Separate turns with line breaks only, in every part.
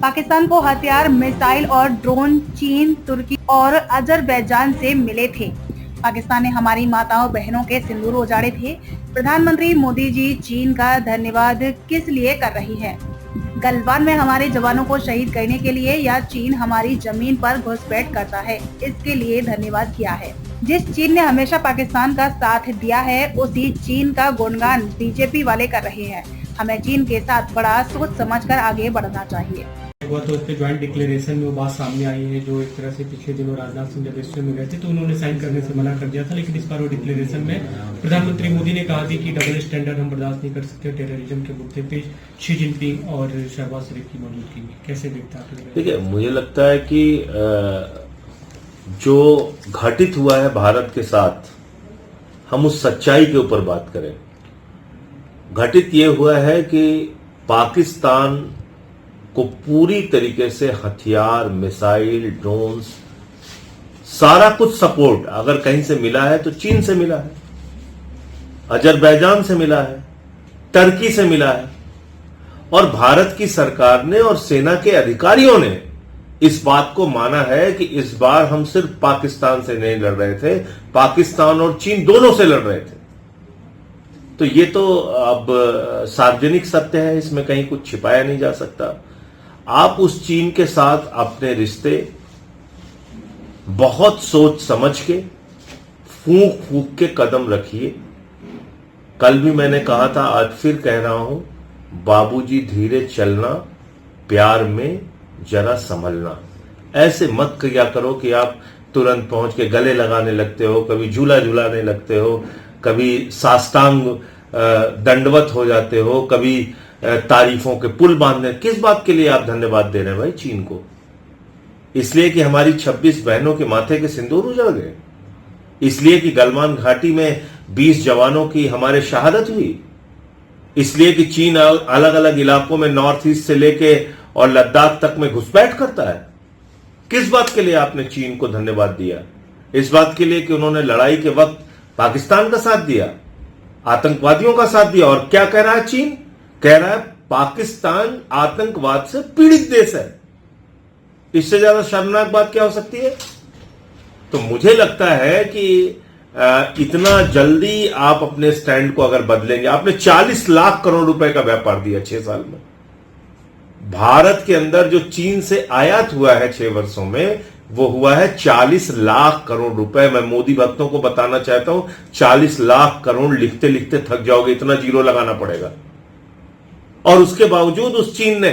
पाकिस्तान को हथियार, मिसाइल और ड्रोन चीन, तुर्की और अजरबैजान से मिले थे। पाकिस्तान ने हमारी माताओं बहनों के सिंदूर उजाड़े थे। प्रधानमंत्री मोदी जी चीन का धन्यवाद किस लिए कर रही है? गलवान में हमारे जवानों को शहीद करने के लिए या चीन हमारी जमीन पर घुसपैठ करता है, इसके लिए धन्यवाद किया है? जिस चीन ने हमेशा पाकिस्तान का साथ दिया है, उसी चीन का गुणगान बीजेपी वाले कर रहे हैं। हमें चीन के साथ बड़ा सोच समझकर आगे बढ़ना चाहिए।
हुआ तो उसके ज्वाइंट डिक्लेरेशन में वो बात सामने आई है, जो एक तरह से पिछले दिनों राजनाथ सिंह जब इसमें गए थे तो उन्होंने साइन करने से मना कर दिया था, लेकिन इस बार वो डिक्लेरेशन में प्रधानमंत्री मोदी ने कहा थी कि डबल स्टैंडर्ड हम बर्दाश्त नहीं कर सकते टेररिज्म के मुद्दे पे शी जिनपिंग और शहबाज शरीफ की मौजूदगी में। कैसे देखते हैं?
देखिए, मुझे लगता है कि जो घटित हुआ है भारत के साथ, हम उस सच्चाई के ऊपर बात करें। घटित ये हुआ है कि पाकिस्तान को पूरी तरीके से हथियार, मिसाइल, ड्रोन्स, सारा कुछ सपोर्ट अगर कहीं से मिला है तो चीन से मिला है, अजरबैजान से मिला है, टर्की से मिला है। और भारत की सरकार ने और सेना के अधिकारियों ने इस बात को माना है कि इस बार हम सिर्फ पाकिस्तान से नहीं लड़ रहे थे, पाकिस्तान और चीन दोनों से लड़ रहे थे। तो ये तो अब सार्वजनिक सत्य है, इसमें कहीं कुछ छिपाया नहीं जा सकता। आप उस चीन के साथ अपने रिश्ते बहुत सोच समझ के, फूंक फूंक के कदम रखिए। कल भी मैंने कहा था, आज फिर कह रहा हूं, बाबूजी धीरे चलना, प्यार में जरा संभलना। ऐसे मत किया करो कि आप तुरंत पहुंच के गले लगाने लगते हो, कभी झूला झूलाने लगते हो, कभी साष्टांग दंडवत हो जाते हो, कभी तारीफों के पुल बांधने। किस बात के लिए आप धन्यवाद दे रहे हैं भाई चीन को? इसलिए कि हमारी 26 बहनों के माथे के सिंदूर उजड़ गए? इसलिए कि गलवान घाटी में 20 जवानों की हमारे शहादत हुई? इसलिए कि चीन अलग अलग इलाकों में नॉर्थ ईस्ट से लेके और लद्दाख तक में घुसपैठ करता है? किस बात के लिए आपने चीन को धन्यवाद दिया? इस बात के लिए कि उन्होंने लड़ाई के वक्त पाकिस्तान का साथ दिया, आतंकवादियों का साथ दिया। और क्या कह रहा है चीन? कह रहा है पाकिस्तान आतंकवाद से पीड़ित देश है। इससे ज्यादा शर्मनाक बात क्या हो सकती है? तो मुझे लगता है कि इतना जल्दी आप अपने स्टैंड को अगर बदलेंगे, आपने 40 लाख करोड़ रुपए का व्यापार दिया 6 साल में। भारत के अंदर जो चीन से आयात हुआ है 6 वर्षों में, वो हुआ है 40 लाख करोड़ रुपए। मैं मोदी भक्तों को बताना चाहता हूं, 40 लाख करोड़ लिखते लिखते थक जाओगे, इतना जीरो लगाना पड़ेगा। और उसके बावजूद उस चीन ने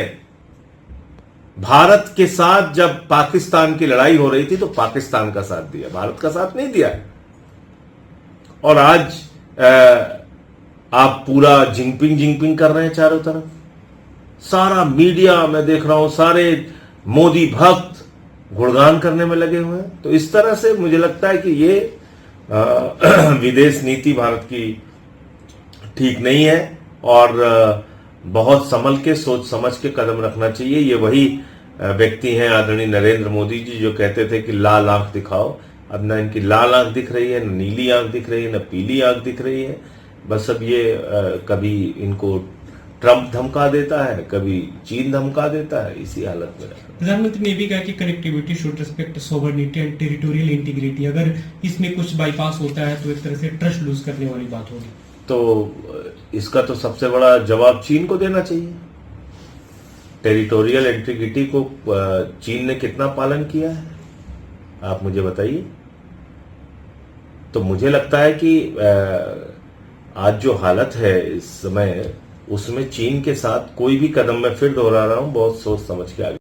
भारत के साथ, जब पाकिस्तान की लड़ाई हो रही थी तो पाकिस्तान का साथ दिया, भारत का साथ नहीं दिया। और आज आप पूरा जिंगपिंग जिंगपिंग कर रहे हैं चारों तरफ। सारा मीडिया मैं देख रहा हूं, सारे मोदी भक्त गुणगान करने में लगे हुए हैं। तो इस तरह से मुझे लगता है कि ये विदेश नीति भारत की ठीक नहीं है और बहुत संभल के, सोच समझ के कदम रखना चाहिए। ये वही व्यक्ति हैं आदरणीय नरेंद्र मोदी जी, जो कहते थे कि लाल आंख दिखाओ। अब ना इनकी लाल आंख दिख रही है, न नीली आंख दिख रही है, न पीली आंख दिख रही है। बस अब ये कभी इनको ट्रंप धमका देता है, कभी चीन धमका देता है, इसी हालत में।
प्रधानमंत्री ने भी कहा कि connectivity should respect sovereignty and territorial integrity. अगर इसमें कुछ बाईपास होता है तो एक तरह से ट्रस्ट लूज करने वाली बात होगी।
तो इसका तो सबसे बड़ा जवाब चीन को देना चाहिए। टेरिटोरियल इंटीग्रिटी को चीन ने कितना पालन किया है, आप मुझे बताइए। तो मुझे लगता है कि आज जो हालत है इस समय, उसमें चीन के साथ कोई भी कदम मैं फिर दोहरा रहा हूं, बहुत सोच समझ के आगे